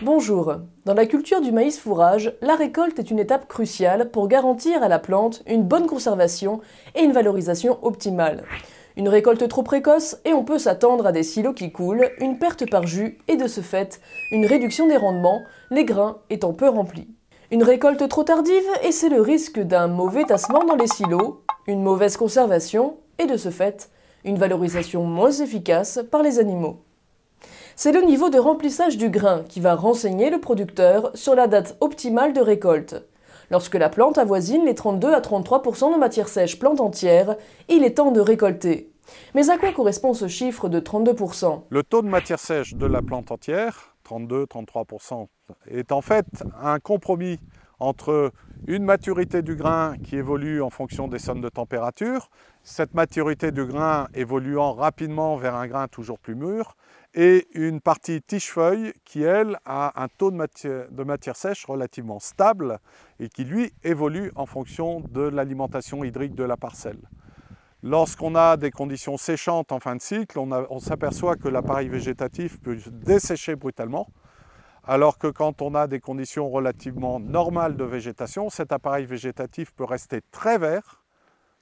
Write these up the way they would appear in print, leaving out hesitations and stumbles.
Bonjour. Dans la culture du maïs fourrage, la récolte est une étape cruciale pour garantir à la plante une bonne conservation et une valorisation optimale. Une récolte trop précoce et on peut s'attendre à des silos qui coulent, une perte par jus et de ce fait, une réduction des rendements, les grains étant peu remplis. Une récolte trop tardive et c'est le risque d'un mauvais tassement dans les silos, une mauvaise conservation et de ce fait, une valorisation moins efficace par les animaux. C'est le niveau de remplissage du grain qui va renseigner le producteur sur la date optimale de récolte. Lorsque la plante avoisine les 32 à 33% de matière sèche plante entière, il est temps de récolter. Mais à quoi correspond ce chiffre de 32%? Le taux de matière sèche de la plante entière, 32-33%, est en fait un compromis entre une maturité du grain qui évolue en fonction des zones de température, cette maturité du grain évoluant rapidement vers un grain toujours plus mûr, et une partie tige-feuille qui, elle, a un taux de matière sèche relativement stable et qui, lui, évolue en fonction de l'alimentation hydrique de la parcelle. Lorsqu'on a des conditions séchantes en fin de cycle, on s'aperçoit que l'appareil végétatif peut dessécher brutalement, alors que quand on a des conditions relativement normales de végétation, cet appareil végétatif peut rester très vert,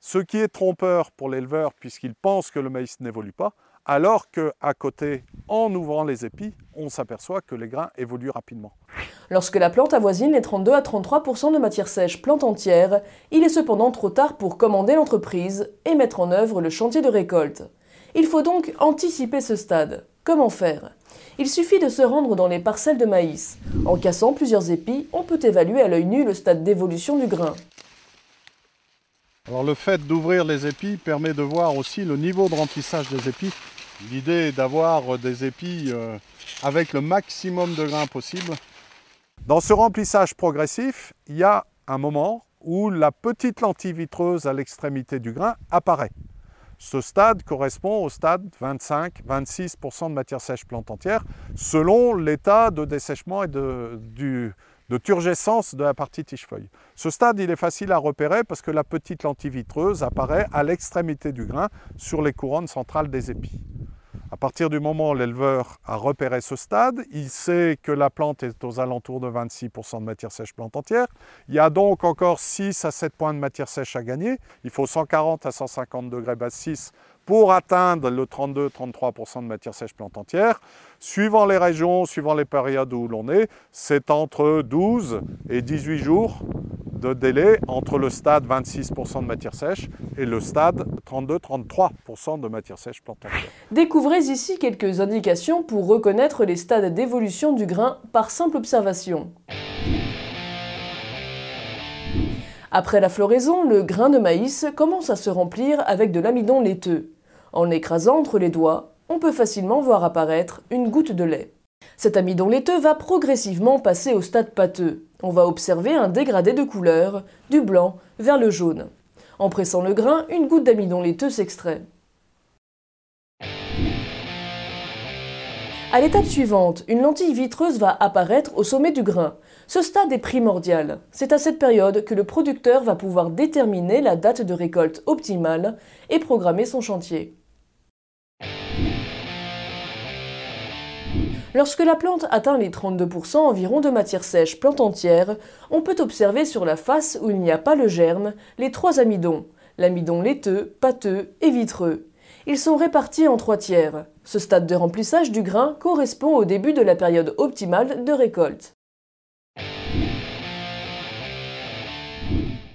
ce qui est trompeur pour l'éleveur puisqu'il pense que le maïs n'évolue pas, alors qu'à côté, en ouvrant les épis, on s'aperçoit que les grains évoluent rapidement. Lorsque la plante avoisine les 32 à 33% de matière sèche plante entière, il est cependant trop tard pour commander l'entreprise et mettre en œuvre le chantier de récolte. Il faut donc anticiper ce stade. Comment faire? Il suffit de se rendre dans les parcelles de maïs. En cassant plusieurs épis, on peut évaluer à l'œil nu le stade d'évolution du grain. Alors le fait d'ouvrir les épis permet de voir aussi le niveau de remplissage des épis. L'idée est d'avoir des épis avec le maximum de grains possible. Dans ce remplissage progressif, il y a un moment où la petite lentille vitreuse à l'extrémité du grain apparaît. Ce stade correspond au stade 25-26% de matière sèche plante entière, selon l'état de dessèchement et de turgescence de la partie tige-feuille. Ce stade, il est facile à repérer parce que la petite lentille vitreuse apparaît à l'extrémité du grain sur les couronnes centrales des épis. À partir du moment où l'éleveur a repéré ce stade, il sait que la plante est aux alentours de 26% de matière sèche plante entière. Il y a donc encore 6 à 7 points de matière sèche à gagner. Il faut 140 à 150 degrés base 6 pour atteindre le 32-33% de matière sèche plante entière. Suivant les régions, suivant les périodes où l'on est, c'est entre 12 et 18 jours de délai entre le stade 26% de matière sèche et le stade 32-33% de matière sèche plante entière. Découvrez ici quelques indications pour reconnaître les stades d'évolution du grain par simple observation. Après la floraison, le grain de maïs commence à se remplir avec de l'amidon laiteux. En l'écrasant entre les doigts, on peut facilement voir apparaître une goutte de lait. Cet amidon laiteux va progressivement passer au stade pâteux. On va observer un dégradé de couleur, du blanc vers le jaune. En pressant le grain, une goutte d'amidon laiteux s'extrait. À l'étape suivante, une lentille vitreuse va apparaître au sommet du grain. Ce stade est primordial. C'est à cette période que le producteur va pouvoir déterminer la date de récolte optimale et programmer son chantier. Lorsque la plante atteint les 32% environ de matière sèche plante entière, on peut observer sur la face où il n'y a pas le germe les 3 amidons, l'amidon laiteux, pâteux et vitreux. Ils sont répartis en 3 tiers. Ce stade de remplissage du grain correspond au début de la période optimale de récolte.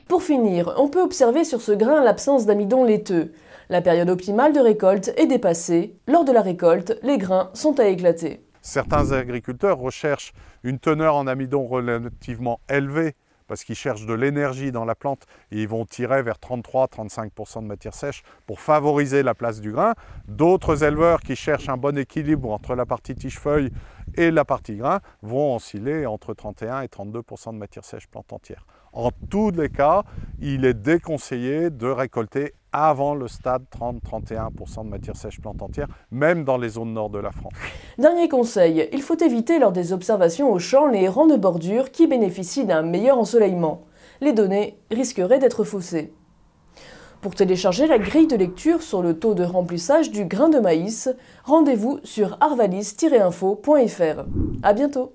Pour finir, on peut observer sur ce grain l'absence d'amidon laiteux. La période optimale de récolte est dépassée. Lors de la récolte, les grains sont à éclater. Certains agriculteurs recherchent une teneur en amidon relativement élevée parce qu'ils cherchent de l'énergie dans la plante et ils vont tirer vers 33-35% de matière sèche pour favoriser la place du grain. D'autres éleveurs qui cherchent un bon équilibre entre la partie tige-feuille et la partie grain vont osciller entre 31 et 32% de matière sèche plante entière. En tous les cas, il est déconseillé de récolter avant le stade 30-31% de matière sèche plante entière, même dans les zones nord de la France. Dernier conseil, il faut éviter lors des observations au champ les rangs de bordure qui bénéficient d'un meilleur ensoleillement. Les données risqueraient d'être faussées. Pour télécharger la grille de lecture sur le taux de remplissage du grain de maïs, rendez-vous sur arvalis-info.fr. À bientôt.